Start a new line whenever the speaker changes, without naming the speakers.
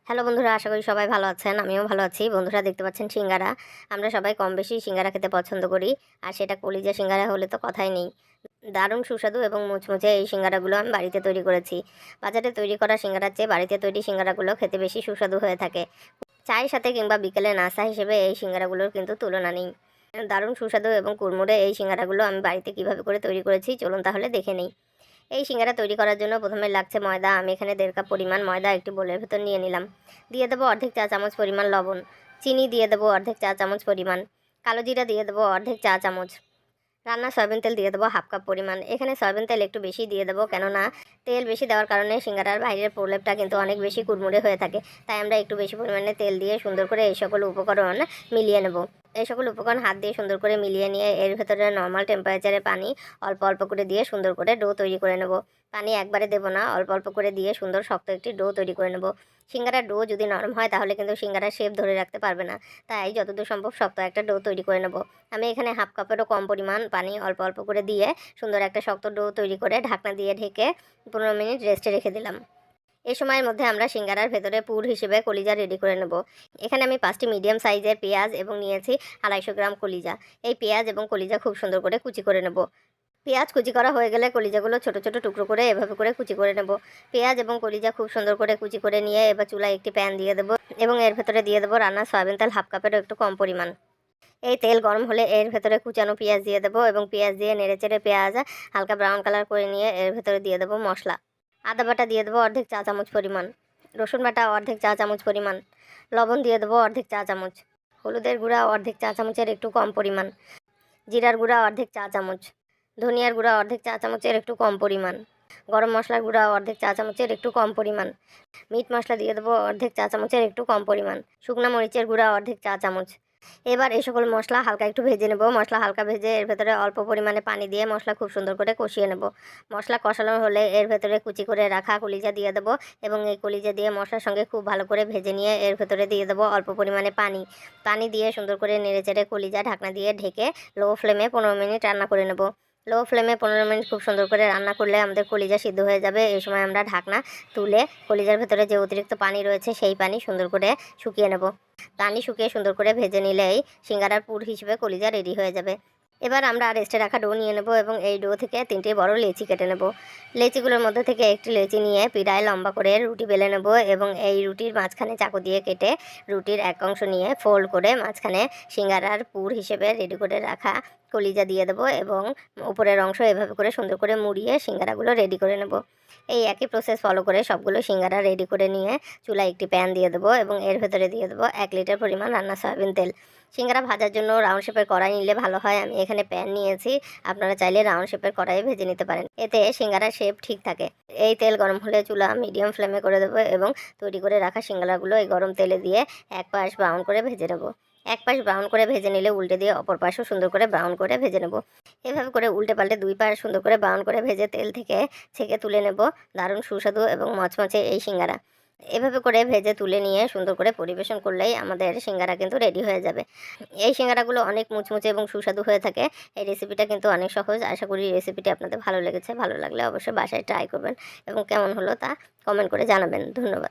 Hello বন্ধুরা, আশা করি সবাই ভালো আছেন। আমিও ভালো আছি। বন্ধুরা, দেখতে পাচ্ছেন সিঙ্গারা। আমরা সবাই কম বেশি সিঙ্গারা খেতে পছন্দ করি। আর সেটা কলিজা সিঙ্গারা হলে তো কথাই নেই। দারুণ সুস্বাদু এবং মুচমুচে এই সিঙ্গারাগুলো আমি বাড়িতে তৈরি করেছি। বাজারে তৈরি করা সিঙ্গারার চেয়ে বাড়িতে তৈরি সিঙ্গারাগুলো খেতে বেশি সুস্বাদু হয়ে থাকে। চায়ের সাথে কিংবা বিকেলে নাস্তা হিসেবে এই সিঙ্গারাগুলোর কিন্তু তুলনা নেই। দারুণ সুস্বাদু এবং কুড়মুড়ে এই সিঙ্গারাগুলো আমি বাড়িতে কীভাবে করে তৈরি করেছি চলুন তাহলে দেখে নিই। এই সিঙ্গারা তৈরি করার জন্য প্রথমে লাগছে ময়দা। আমি এখানে 1.5 কাপ পরিমাণ ময়দা একটি বোলের ভেতর নিয়ে নিলাম। দিয়ে দেবো অর্ধেক চা চামচ পরিমাণ লবণ। চিনি দিয়ে দেবো অর্ধেক চা চামচ পরিমাণ। কালো জিরা দিয়ে দেবো অর্ধেক চা চামচ। রান্নার সয়াবিন তেল দিয়ে দেবো 1/2 কাপ পরিমাণ। এখানে সয়াবিন তেল একটু বেশি দিয়ে দেবো, কেননা তেল বেশি দেওয়ার কারণে সিঙ্গারার বাইরের প্রলেপটা কিন্তু অনেক বেশি কুড়মুড়ে হয়ে থাকে। তাই আমরা একটু বেশি পরিমাণে তেল দিয়ে সুন্দর করে এই সকল উপকরণ মিলিয়ে নেব। এই সকল উপকরণ হাত দিয়ে সুন্দর করে মিলিয়ে নিয়ে এর ভেতরে নর্মাল টেম্পারেচারে পানি অল্প অল্প করে দিয়ে সুন্দর করে ডো তৈরি করে নেব। পানি একবারে দেবো না, অল্প অল্প করে দিয়ে সুন্দর শক্ত একটি ডো তৈরি করে নেব। সিঙ্গারার ডো যদি নরম হয় তাহলে কিন্তু সিঙ্গারার শেপ ধরে রাখতে পারবে না। তাই যতদূর সম্ভব শক্ত একটা ডো তৈরি করে নেব। আমি এখানে 1/2 কাপেরও কম পরিমাণ পানি অল্প অল্প করে দিয়ে সুন্দর একটা শক্ত ডো তৈরি করে ঢাকনা দিয়ে ঢেকে 15 মিনিট রেস্টে রেখে দিলাম। এই সময়ের মধ্যে আমরা সিঙ্গারার ভেতরে পুর হিসেবে কলিজা রেডি করে নেব। এখানে আমি 5টি মিডিয়াম সাইজের পেঁয়াজ এবং নিয়েছি 250 গ্রাম কলিজা। এই পেঁয়াজ এবং কলিজা খুব সুন্দর করে কুচি করে নেব। পেঁয়াজ কুচি করা হয়ে গেলে কলিজাগুলো ছোট ছোট টুকরো করে এভাবে করে কুচি করে নেব। পেঁয়াজ এবং কলিজা খুব সুন্দর করে কুচি করে নিয়ে এবার চুলায় একটি প্যান দিয়ে দেবো এবং এর ভেতরে দিয়ে দেবো রান্নার সয়াবিন তেল 1/2 কাপেরও একটু কম পরিমাণ। এই তেল গরম হলে এর ভেতরে কুচানো পেঁয়াজ দিয়ে দেবো এবং পেঁয়াজ দিয়ে নেড়েচেড়ে পেঁয়াজ হালকা ব্রাউন কালার করে নিয়ে এর ভেতরে দিয়ে দেবো মশলা। আদা বাটা দিয়ে দেবো অর্ধেক চা চামচ পরিমাণ। রসুন বাটা অর্ধেক চা চামচ পরিমাণ। লবণ দিয়ে দেবো অর্ধেক চা চামচ। হলুদের গুঁড়া অর্ধেক চা চামচের একটু কম পরিমাণ। জিরার গুঁড়া অর্ধেক চা চামচ। ধনিয়ার গুঁড়া অর্ধেক চা চামচের একটু কম পরিমাণ। গরম মশলার গুঁড়া অর্ধেক চা চামচের একটু কম পরিমাণ। মিট মশলা দিয়ে দেবো অর্ধেক চা চামচের একটু কম পরিমাণ। শুকনো মরিচের গুঁড়া অর্ধেক চা চামচ। এবার এই সকল মশলা হালকা একটু ভেজে নেব। মশলা হালকা ভেজে এর ভেতরে অল্প পরিমাণে পানি দিয়ে মশলা খুব সুন্দর করে কষিয়ে নেব। মশলা কষানো হলে এর ভেতরে কুচি করে রাখা কলিজা দিয়ে দেবো এবং এই কলিজা দিয়ে মশলার সঙ্গে খুব ভালো করে ভেজে নিয়ে এর ভেতরে দিয়ে দেবো অল্প পরিমাণে পানি। পানি দিয়ে সুন্দর করে নেড়েচেড়ে কলিজা ঢাকনা দিয়ে ঢেকে লো ফ্লেমে 15 মিনিট রান্না করে নেব। লো ফ্লেমে 15 মিনিট খুব সুন্দর করে রান্না করলে আমাদের কলিজা সিদ্ধ হয়ে যাবে। এই সময় আমরা ঢাকনা তুলে কলিজার ভেতরে যে অতিরিক্ত পানি রয়েছে সেই পানি সুন্দর করে শুকিয়ে নেব। পানি শুকিয়ে সুন্দর করে ভেজে নিলেই সিঙ্গারার পুর হিসেবে কলিজা রেডি হয়ে যাবে। এবার আমরা রেস্টে রাখা ডো নিয়ে নেব এবং এই ডো থেকে 3টে বড় লেচি কেটে নেব। লেচিগুলোর মধ্যে থেকে একটি লেচি নিয়ে পিড়ায় লম্বা করে রুটি বেলে নেব এবং এই রুটির মাঝখানে চাকু দিয়ে কেটে রুটির এক অংশ নিয়ে ফোল্ড করে মাঝখানে সিঙ্গারার পুর হিসেবে রেডি করে রাখা কলিজা দিয়ে দেবো এবং উপরের অংশ এভাবে করে সুন্দর করে মুড়িয়ে সিঙ্গারাগুলো রেডি করে নেব। এই একই প্রসেস ফলো করে সবগুলো সিঙ্গারা রেডি করে নিয়ে চুলায় একটি প্যান দিয়ে দেবো এবং এর ভেতরে দিয়ে দেবো 1 লিটার পরিমাণ রান্না সয়াবিন তেল। সিঙ্গারা ভাজার জন্য রাউন্ড শেপের কড়াই নিলে ভালো হয়। আমি এখানে প্যান নিয়েছি, আপনারা চাইলে রাউন্ড শেপের কড়াইয়ে ভেজে নিতে পারেন, এতে সিঙ্গারার শেপ ঠিক থাকে। এই তেল গরম হলে চুলা মিডিয়াম ফ্লেমে করে দেবো এবং তৈরি করে রাখা সিঙ্গারাগুলো এই গরম তেলে দিয়ে এক পাশ ব্রাউন করে ভেজে নেবো। এক পাশ ব্রাউন করে ভেজে নিলে উল্টে দিয়ে অপর পাশও সুন্দর করে ব্রাউন করে ভেজে নেব। এভাবে করে উল্টে পাল্টে 2 পাশ সুন্দর করে ব্রাউন করে ভেজে তেল থেকে ছেঁকে তুলে নেব। দারুণ সুস্বাদু এবং মচমচে এই সিঙ্গারা এভাবে করে ভেজে তুলে নিয়ে সুন্দর করে পরিবেশন করলেই আমাদের সিঙ্গারা কিন্তু রেডি হয়ে যাবে। এই সিঙ্গারাগুলো অনেক মুচমুচে এবং সুস্বাদু হয়ে থাকে। এই রেসিপিটা কিন্তু অনেক সহজ। আশা করি রেসিপিটি আপনাদের ভালো লেগেছে। ভালো লাগলে অবশ্যই বাসায় ট্রাই করবেন এবং কেমন হলো তা কমেন্ট করে জানাবেন। ধন্যবাদ।